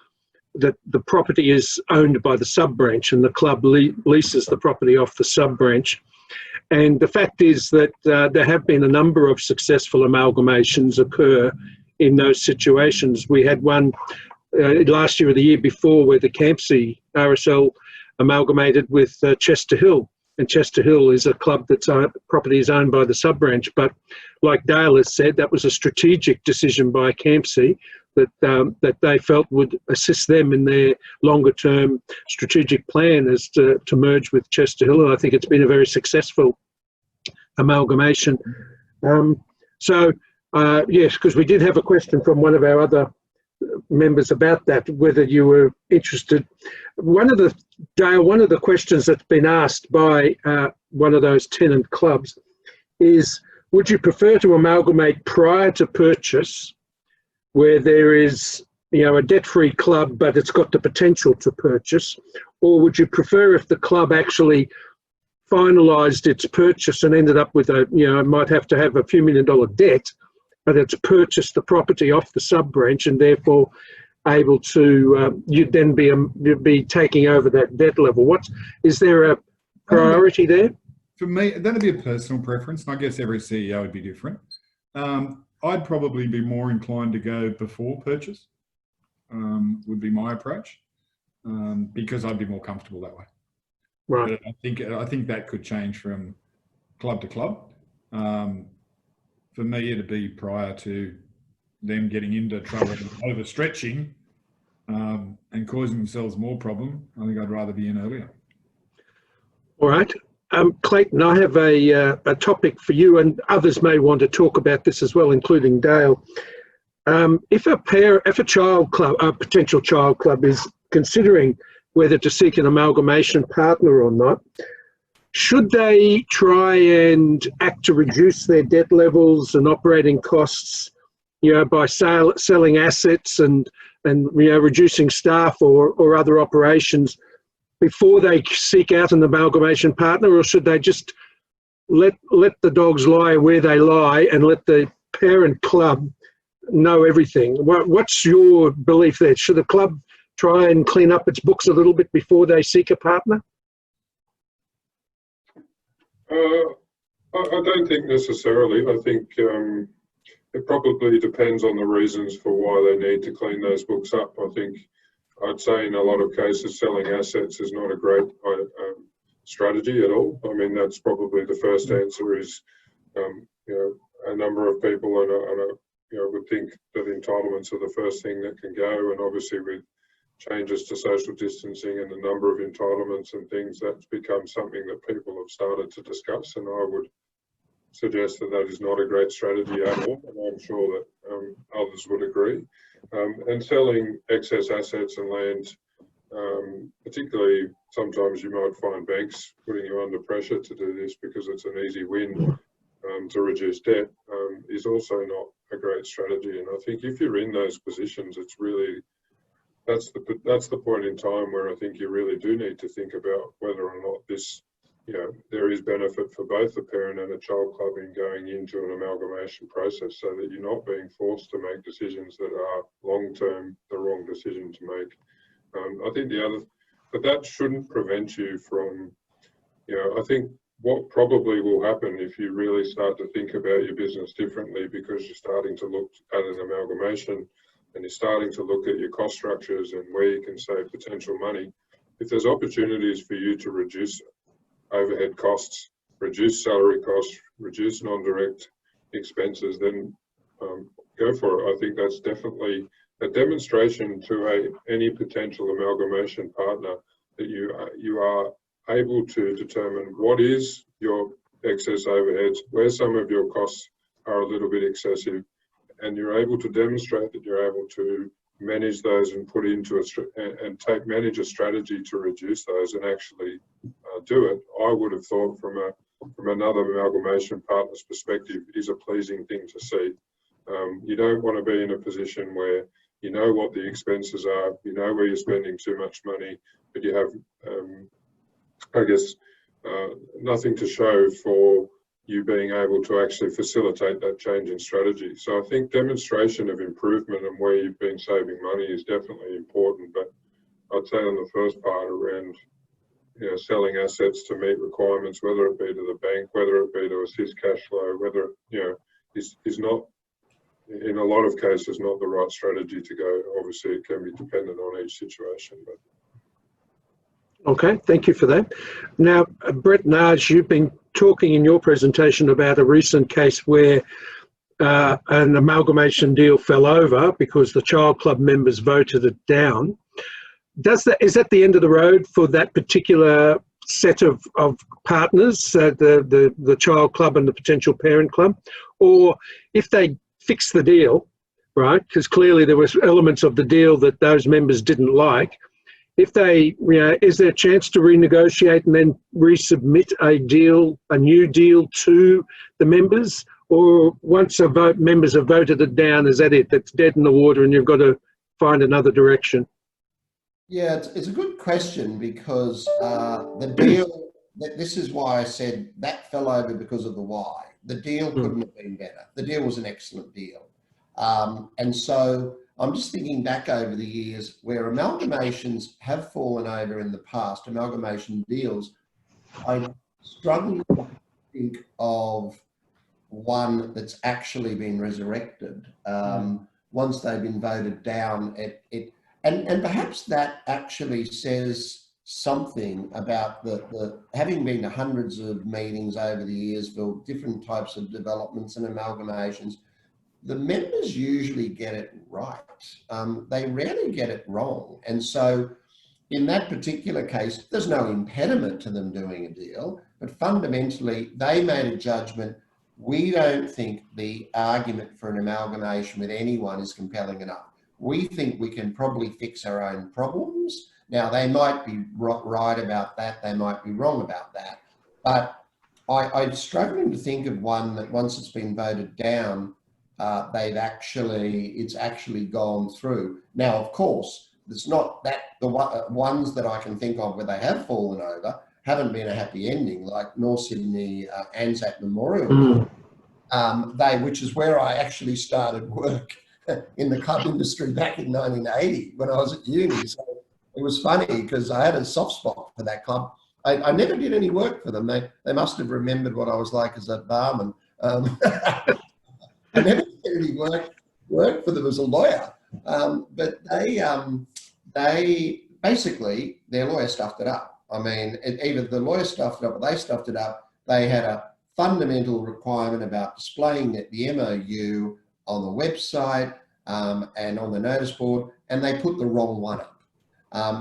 the property is owned by the sub-branch, and the club leases the property off the sub-branch. And the fact is that there have been a number of successful amalgamations occur in those situations. We had one last year or the year before where the Campsie RSL amalgamated with Chester Hill. And Chester Hill is a club that's property is owned by the sub-branch. But like Dale has said, that was a strategic decision by Campsie, that they felt would assist them in their longer term strategic plan as to merge with Chester Hill. And I think it's been a very successful amalgamation. Yes, because we did have a question from one of our other members about that, whether you were interested. Dale, one of the questions that's been asked by one of those tenant clubs is, would you prefer to amalgamate prior to purchase, where there is, a debt-free club, but it's got the potential to purchase, or would you prefer if the club actually finalised its purchase and ended up with might have to have a few $1 million debt, but it's purchased the property off the sub-branch and therefore able to, you'd then be taking over that debt level. Is there a priority there? For me, that'd be a personal preference, and I guess every CEO would be different. I'd probably be more inclined to go before purchase, would be my approach, because I'd be more comfortable that way. Right. But I think that could change from club to club. For me, it'd be prior to them getting into trouble and overstretching and causing themselves more problem. I think I'd rather be in earlier. All right. Clayton, I have a topic for you, and others may want to talk about this as well, including Dale. If a child club, a potential child club, is considering whether to seek an amalgamation partner or not, should they try and act to reduce their debt levels and operating costs, by selling assets and reducing staff or other operations before they seek out an amalgamation partner, or should they just let the dogs lie where they lie and let the parent club know everything? What's your belief there? Should the club try and clean up its books a little bit before they seek a partner? I don't think necessarily. I think it probably depends on the reasons for why they need to clean those books up. I think I'd say in a lot of cases selling assets is not a great strategy at all. I mean, that's probably the first answer is, a number of people would think that entitlements are the first thing that can go, and obviously with changes to social distancing and the number of entitlements and things, that's become something that people have started to discuss, and I would suggest that that is not a great strategy at all, and I'm sure that others would agree. And selling excess assets and land, particularly sometimes you might find banks putting you under pressure to do this because it's an easy win to reduce debt, is also not a great strategy. And I think if you're in those positions, it's really, that's the point in time where I think you really do need to think about whether or not this, there is benefit for both the parent and a child club in going into an amalgamation process, so that you're not being forced to make decisions that are long-term the wrong decision to make. I think but that shouldn't prevent you from, I think what probably will happen if you really start to think about your business differently, because you're starting to look at an amalgamation and you're starting to look at your cost structures and where you can save potential money. If there's opportunities for you to reduce overhead costs, reduce salary costs, reduce non-direct expenses, then go for it. I think that's definitely a demonstration to any potential amalgamation partner that you are able to determine what is your excess overheads, where some of your costs are a little bit excessive, and you're able to demonstrate that you're able to manage those and put into manage a strategy to reduce those and actually do it. I would have thought from another amalgamation partner's perspective is a pleasing thing to see. You don't want to be in a position where you know what the expenses are, you know where you're spending too much money, but you have, nothing to show for you being able to actually facilitate that change in strategy. So I think demonstration of improvement and where you've been saving money is definitely important, but I'd say on the first part around selling assets to meet requirements, whether it be to the bank, whether it be to assist cash flow, whether is not, in a lot of cases, not the right strategy to go. Obviously it can be dependent on each situation, but okay, thank you for that. Now, Brett Nage, you've been talking in your presentation about a recent case where an amalgamation deal fell over because the child club members voted it down, is that the end of the road for that particular set of partners, the child club and the potential parent club? Or if they fix the deal, right, because clearly there was elements of the deal that those members didn't like, if they, is there a chance to renegotiate and then resubmit a new deal to the members? Or once members have voted it down, is that it? That's dead in the water and you've got to find another direction? Yeah, it's a good question, because the deal, this is why I said that fell over because of the why. The deal couldn't have been better. The deal was an excellent deal. And so I'm just thinking back over the years where amalgamations have fallen over in the past, amalgamation deals. I struggle to think of one that's actually been resurrected once they've been voted down. And perhaps that actually says something about the having been to hundreds of meetings over the years for different types of developments and amalgamations. The members usually get it right. They rarely get it wrong. And so in that particular case, there's no impediment to them doing a deal, but fundamentally they made a judgment. We don't think the argument for an amalgamation with anyone is compelling enough. We think we can probably fix our own problems. Now, they might be right about that. They might be wrong about that. But I'm struggling to think of one that once it's been voted down, it's actually gone through. Now, of course, it's not that the ones that I can think of where they have fallen over haven't been a happy ending, like North Sydney Anzac Memorial, which is where I actually started work in the club industry back in 1980 when I was at uni. So it was funny because I had a soft spot for that club. I never did any work for them. They must have remembered what I was like as a barman. I never did any work for them as a lawyer. But they basically, their lawyer stuffed it up. I mean, either the lawyer stuffed it up or they stuffed it up. They had a fundamental requirement about displaying the MOU on the website and on the notice board, and they put the wrong one up.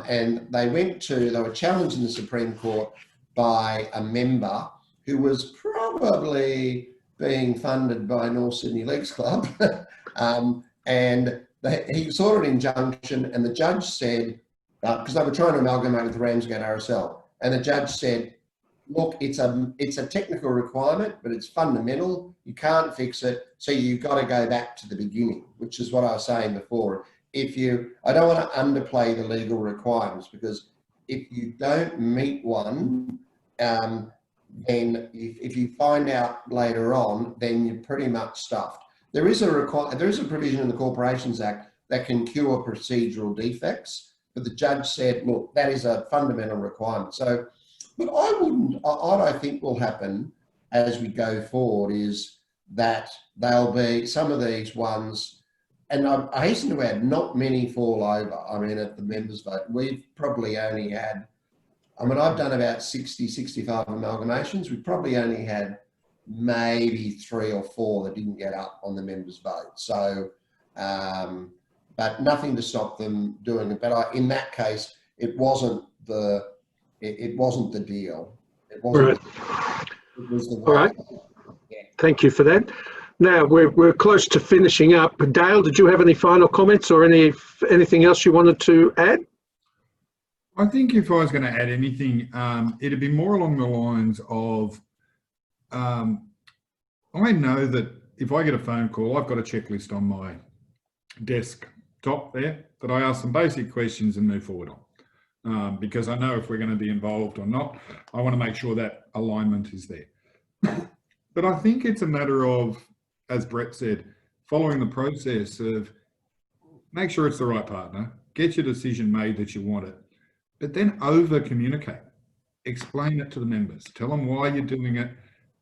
And they were challenged in the Supreme Court by a member who was probably being funded by North Sydney Leagues Club. And he sought an injunction, and the judge said, because they were trying to amalgamate with Ramsgate RSL, and the judge said, look, it's a technical requirement, but it's fundamental. You can't fix it, so you've got to go back to the beginning, which is what I was saying before. I don't want to underplay the legal requirements, because if you don't meet one, then if you find out later on, then you're pretty much stuffed. There is a provision in the Corporations Act that can cure procedural defects, but the judge said, look, that is a fundamental requirement. So, but what I think will happen as we go forward is that there'll be some of these ones, and I hasten to add, not many fall over. I mean, at the members' vote, we've probably only had, I've done about 60, 65 amalgamations. We've probably only had maybe 3 or 4 that didn't get up on the members' vote. So, but nothing to stop them doing it. But in that case, it wasn't the deal. It wasn't. Right. It was the All right. Yeah. Thank you for that. Now we're close to finishing up. Dale, did you have any final comments or anything else you wanted to add? I think if I was going to add anything, it'd be more along the lines of, I know that if I get a phone call, I've got a checklist on my desktop there that I ask some basic questions and move forward on. Because I know if we're going to be involved or not, I want to make sure that alignment is there. But I think it's a matter of, as Brett said, following the process of make sure it's the right partner, get your decision made that you want it, but then over communicate, explain it to the members, tell them why you're doing it,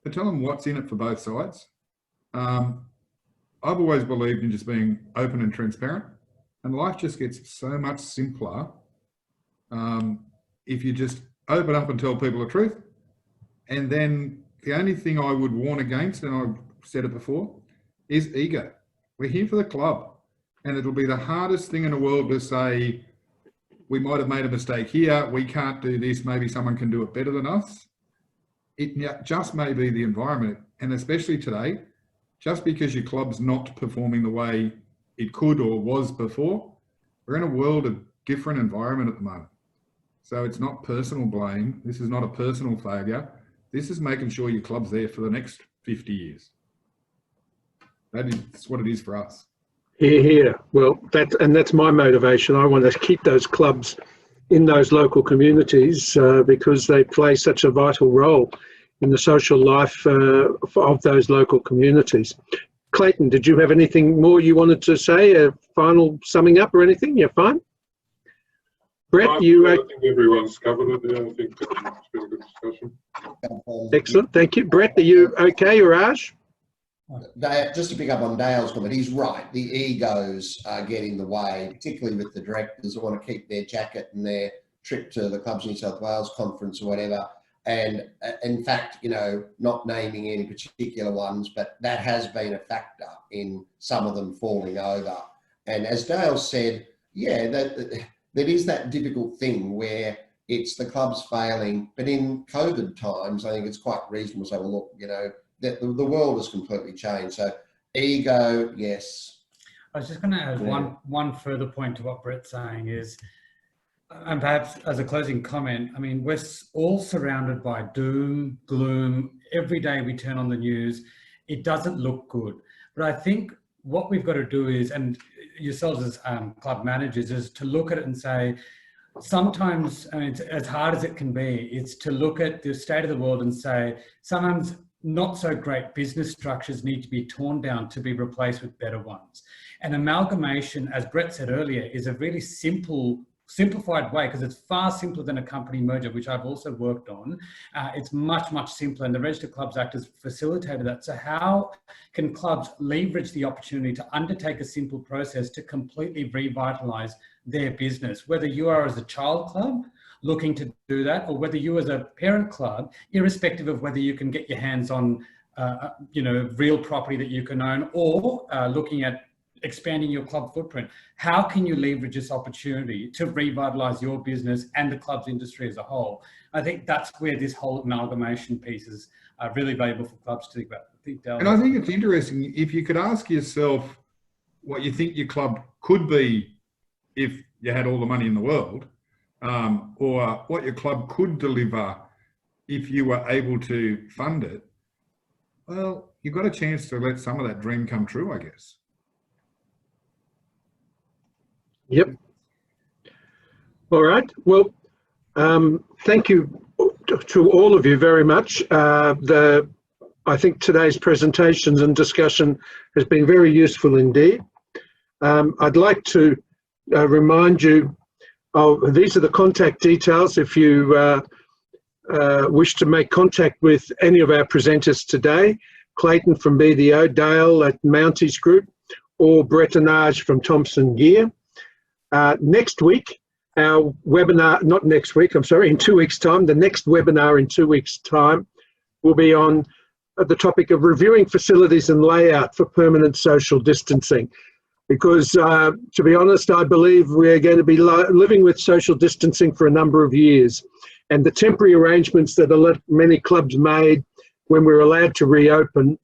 but tell them what's in it for both sides. I've always believed in just being open and transparent, and life just gets so much simpler if you just open up and tell people the truth. And then the only thing I would warn against, and I've said it before, is ego. We're here for the club, and it'll be the hardest thing in the world to say, we might have made a mistake here, we can't do this, maybe someone can do it better than us. It just may be the environment, and especially today, just because your club's not performing the way it could or was before, we're in a world of different environment at the moment. So it's not personal blame. This is not a personal failure. This is making sure your club's there for the next 50 years. That's what it is for us. Here. Well, that's my motivation. I want to keep those clubs in those local communities because they play such a vital role in the social life of those local communities. Clayton, did you have anything more you wanted to say? A final summing up or anything? You're fine? Brett, I think everyone's covered it. Yeah, I think it's been a good discussion. Excellent, thank you. Brett, are you okay, Raj? Just to pick up on Dale's comment, he's right. The egos get in the way, particularly with the directors who want to keep their jacket and their trip to the Clubs New South Wales conference or whatever. And in fact, you know, not naming any particular ones, but that has been a factor in some of them falling over. And as Dale said, yeah, that is that difficult thing where it's the clubs failing. But in COVID times, I think it's quite reasonable to say, well, look, you know, that the world has completely changed. So ego, yes. I was just going to add one further point to what Brett's saying is, and perhaps as a closing comment, I mean, we're all surrounded by doom, gloom. Every day we turn on the news, it doesn't look good. But I think what we've got to do is, and yourselves as club managers, is to look at it and say, sometimes, I mean, it's as hard as it can be, it's to look at the state of the world and say, sometimes not so great business structures need to be torn down to be replaced with better ones. And amalgamation, as Brett said earlier, is a really simplified way, because it's far simpler than a company merger, which I've also worked on. It's much, much simpler, and the Registered Clubs Act has facilitated that. So how can clubs leverage the opportunity to undertake a simple process to completely revitalise their business, whether you are as a child club looking to do that, or whether you as a parent club, irrespective of whether you can get your hands on, you know, real property that you can own, or looking at expanding your club footprint. How can you leverage this opportunity to revitalise your business and the clubs industry as a whole? I think that's where this whole amalgamation piece is really valuable for clubs to think about. And I think it's interesting, if you could ask yourself what you think your club could be if you had all the money in the world, or what your club could deliver if you were able to fund it, well, you've got a chance to let some of that dream come true, I guess. Yep. All right. Well, thank you to all of you very much. I think today's presentations and discussion has been very useful indeed. I'd like to remind you of, these are the contact details if you wish to make contact with any of our presenters today. Clayton from BDO, Dale at Mounties Group, or Brett and Aj from Thompson Gear. Next week, our webinar, not next week, I'm sorry, in 2 weeks' time, the next webinar in 2 weeks' time will be on the topic of reviewing facilities and layout for permanent social distancing. Because to be honest, I believe we're going to be living with social distancing for a number of years. And the temporary arrangements that many clubs made when we were allowed to reopen,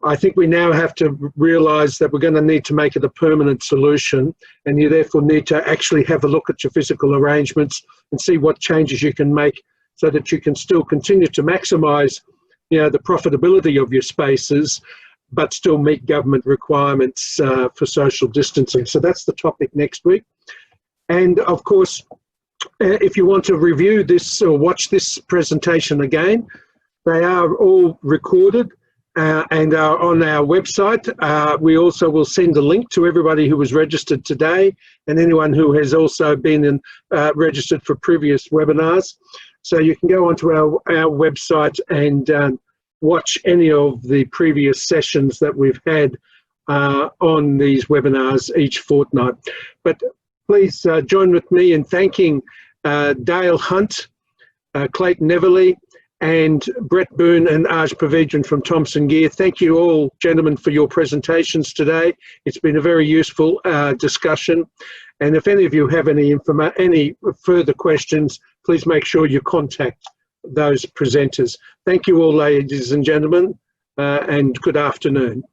I think we now have to realise that we're going to need to make it a permanent solution, and you therefore need to actually have a look at your physical arrangements and see what changes you can make so that you can still continue to maximise, you know, the profitability of your spaces, but still meet government requirements for social distancing. So that's the topic next week. And of course, if you want to review this or watch this presentation again, they are all recorded and are on our website. We also will send a link to everybody who was registered today and anyone who has also been registered for previous webinars. So you can go onto our website and watch any of the previous sessions that we've had on these webinars each fortnight. But please join with me in thanking Dale Hunt, Clayton Eveleigh, and Brett Boone and Aj Pavidran from Thompson Gear. Thank you all, gentlemen, for your presentations today. It's been a very useful discussion. And if any of you have any further questions, please make sure you contact those presenters. Thank you all, ladies and gentlemen, and good afternoon.